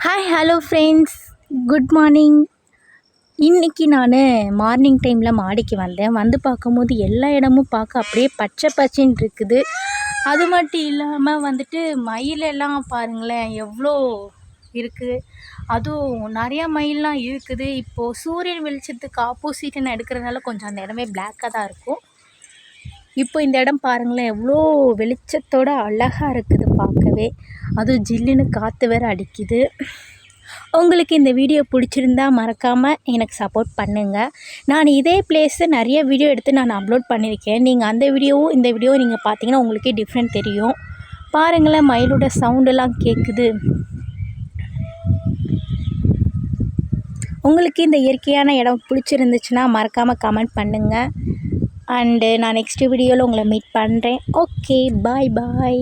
Hi hello friends, good morning. இன்றைக்கி நான் morning டைமில் மாடிக்கு வந்து பார்க்கும்போது எல்லா இடமும் பார்க்க அப்படியே பச்சை பச்சைன்னு இருக்குது. அது மட்டும் இல்லாமல் மயிலெல்லாம் பாருங்களேன் எவ்வளோ இருக்குது. அதுவும் நிறையா மயிலெலாம் இருக்குது. இப்போது சூரியன் வெளிச்சத்துக்கு ஆப்போசிட் நான் எடுக்கிறதுனால கொஞ்சம் அந்த இடமே பிளாக்காக தான் இருக்கும். இப்போ இந்த இடம் பாருங்களேன் எவ்வளோ வெளிச்சத்தோடு அழகாக இருக்குது பார்க்கவே. அதுவும் ஜில்லுன்னு காற்று வேறு அடிக்குது. உங்களுக்கு இந்த வீடியோ பிடிச்சிருந்தா மறக்காமல் எனக்கு சப்போர்ட் பண்ணுங்கள். நான் இதே பிளேஸை நிறைய வீடியோ எடுத்து நான் அப்லோட் பண்ணியிருக்கேன். நீங்கள் அந்த வீடியோவும் இந்த வீடியோவும் நீங்கள் பார்த்தீங்கன்னா உங்களுக்கே டிஃப்ரெண்ட் தெரியும். பாருங்களேன் மயிலோட சவுண்டெல்லாம் கேட்குது. உங்களுக்கு இந்த இயற்கையான இடம் பிடிச்சிருந்துச்சுன்னா மறக்காமல் கமெண்ட் பண்ணுங்கள். அண்டு நான் நெக்ஸ்ட் வீடியோவில் உங்களை மீட் பண்ணுறேன். ஓகே, பாய் பாய்.